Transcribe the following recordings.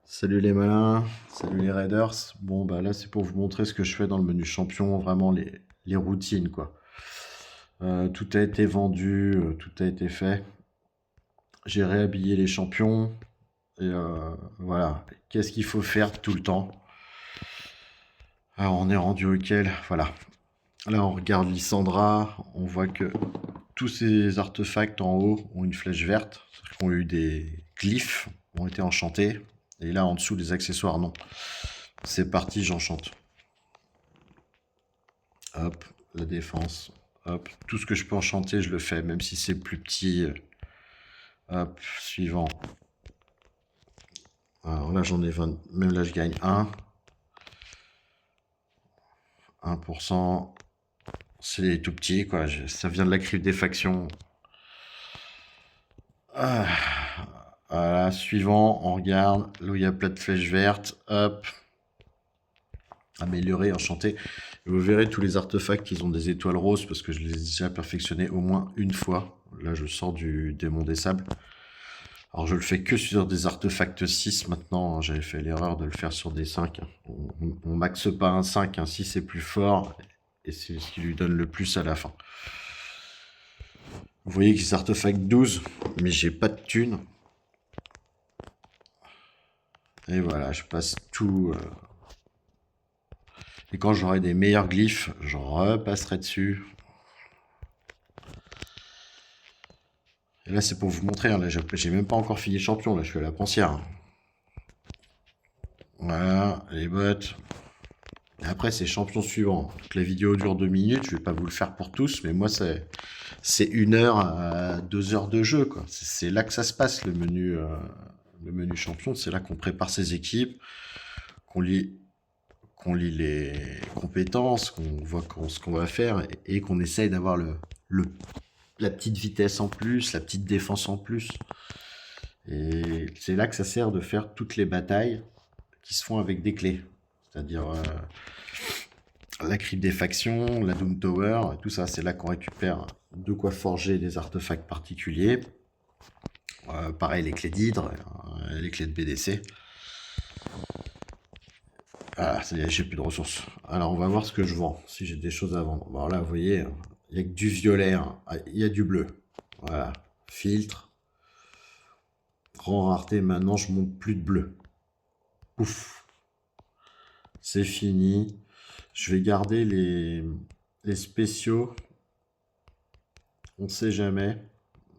Salut les malins, salut les raiders. Bon bah là c'est pour vous montrer ce que je fais dans le menu champion, vraiment les routines quoi. Tout a été vendu, tout a été fait. J'ai réhabillé les champions et voilà. Qu'est-ce qu'il faut faire tout le temps? Alors on est rendu auquel? Voilà. Là on regarde Lysandra, on voit que tous ces artefacts en haut ont une flèche verte, c'est-à-dire qu'ils ont eu des glyphes, ont été enchantés. Et là en dessous les accessoires non. C'est parti, j'enchante. Hop, la défense. Hop, tout ce que je peux enchanter, je le fais, même si c'est plus petit. Hop, suivant. Alors là, j'en ai 20. Même là, je gagne 1%. C'est tout petit, quoi. Ça vient de la crypte des factions. Ah, voilà, suivant, on regarde. Là où il y a plein de flèches vertes. Hop. Améliorer, enchanter. Et vous verrez tous les artefacts qui ont des étoiles roses parce que je les ai déjà perfectionnés au moins une fois. Là, je sors du démon des sables. Alors je le fais que sur des artefacts 6 maintenant, hein. J'avais fait l'erreur de le faire sur des 5. On maxe pas un 5, un 6 est plus fort, et c'est ce qui lui donne le plus à la fin. Vous voyez que c'est artefact 12, mais j'ai pas de thunes. Et voilà, je passe tout. Et quand j'aurai des meilleurs glyphes, je repasserai dessus. Et là c'est pour vous montrer, hein, là j'ai même pas encore fini champion, là je suis à la pensière. Voilà, les bottes. Après, c'est champion suivant. Donc, la vidéo dure 2 minutes. Je vais pas vous le faire pour tous, mais moi, c'est 1 heure à 2 heures de jeu, quoi. C'est là que ça se passe, le menu champion. C'est là qu'on prépare ses équipes, qu'on lit, qu'on lit les compétences, qu'on voit ce qu'on va faire et qu'on essaye d'avoir le, la petite vitesse en plus, la petite défense en plus. Et c'est là que ça sert de faire toutes les batailles qui se font avec des clés. C'est-à-dire la crypte des factions, la Doom Tower, et tout ça, c'est là qu'on récupère de quoi forger des artefacts particuliers. Pareil, les clés d'hydre, les clés de BDC. Ah, ça y est, j'ai plus de ressources. Alors, on va voir ce que je vends, si j'ai des choses à vendre. Bon, là, vous voyez, il n'y a que du violet, hein. Ah, il y a du bleu. Voilà, filtre. Grand rareté, maintenant, je monte plus de bleu. Ouf, c'est fini. Je vais garder les spéciaux. On ne sait jamais.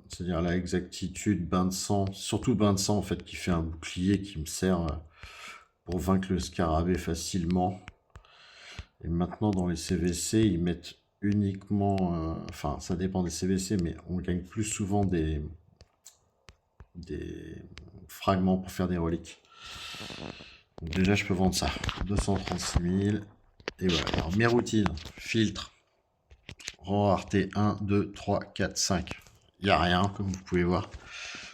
C'est-à-dire la exactitude, bain de sang, surtout bain de sang en fait, qui fait un bouclier qui me sert pour vaincre le scarabée facilement. Et maintenant dans les CVC, ils mettent uniquement, enfin ça dépend des CVC, mais on gagne plus souvent des fragments pour faire des reliques. Donc déjà je peux vendre ça, 236 000. Et voilà, alors mes routines, filtre, rang rareté 1, 2, 3, 4, 5. Il n'y a rien comme vous pouvez voir.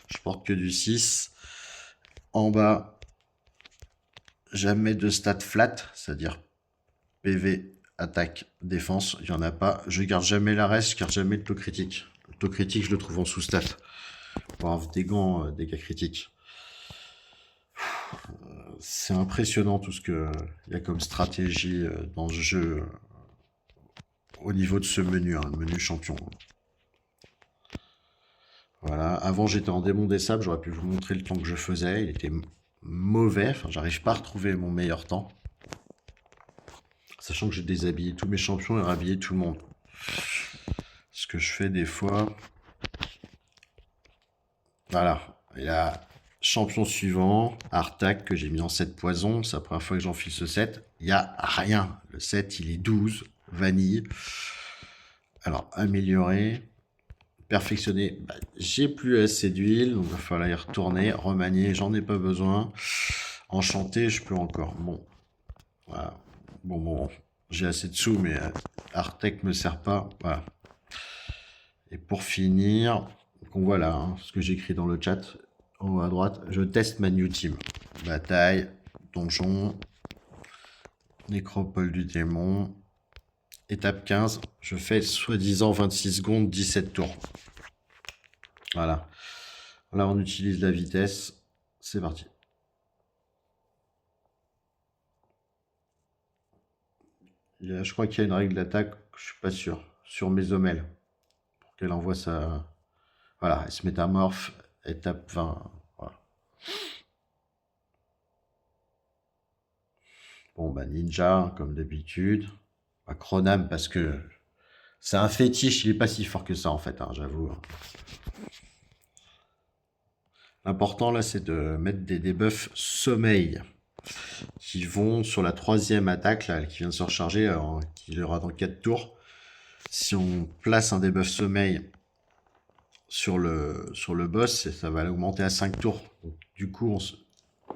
Je porte que du 6. En bas, jamais de stats flat, c'est-à-dire PV, attaque, défense, il n'y en a pas. Je garde jamais la reste, je garde jamais le taux critique. Le taux critique, je le trouve en sous-stat. Pour avoir des gants, dégâts critiques. C'est impressionnant tout ce qu'il y a comme stratégie dans ce jeu au niveau de ce menu, hein, le menu champion. Voilà, avant j'étais en démon des sables, j'aurais pu vous montrer le temps que je faisais, il était mauvais, enfin j'arrive pas à retrouver mon meilleur temps. Sachant que j'ai déshabillé tous mes champions et rhabillé tout le monde. Ce que je fais des fois. Voilà, et là, champion suivant, Artak que j'ai mis en 7 poison, c'est la première fois que j'enfile ce 7, il n'y a rien, le 7 il est 12, vanille. Alors, améliorer, perfectionner, bah, j'ai plus assez d'huile, donc il va falloir y retourner, remanier, j'en ai pas besoin. Enchanter, je peux encore. Bon, voilà. Bon, j'ai assez de sous, mais Artec me sert pas. Voilà. Et pour finir, donc voilà hein, ce que j'écris dans le chat en haut à droite. Je teste ma new team. Bataille, donjon, nécropole du démon. Étape 15, je fais soi-disant 26 secondes, 17 tours. Voilà. Là, on utilise la vitesse. C'est parti. Je crois qu'il y a une règle d'attaque, je suis pas sûr, sur Mésomèle, pour qu'elle envoie sa... Voilà, elle se métamorphe, étape 20. Voilà. Bon, bah Ninja, hein, comme d'habitude. Bah, Cronam, parce que c'est un fétiche, il est pas si fort que ça, en fait, hein, j'avoue. L'important, là, c'est de mettre des debuffs sommeil qui vont sur la troisième attaque, là, qui vient de se recharger, qui aura dans 4 tours. Si on place un debuff sommeil sur le boss, ça va l'augmenter à 5 tours. Donc, du coup,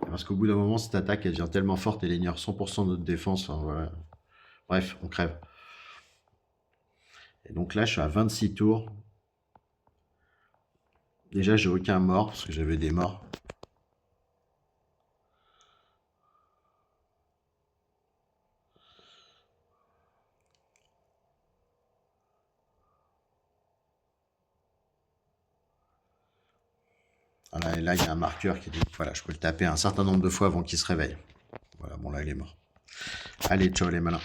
parce qu'au bout d'un moment, cette attaque, elle devient tellement forte, elle ignore 100% de notre défense. Enfin, voilà. Bref, on crève. Et donc là, je suis à 26 tours. Déjà, j'ai aucun mort, parce que j'avais des morts. Voilà, et là, il y a un marqueur qui dit voilà, je peux le taper un certain nombre de fois avant qu'il se réveille. Voilà, bon, là, il est mort. Allez, ciao les malins.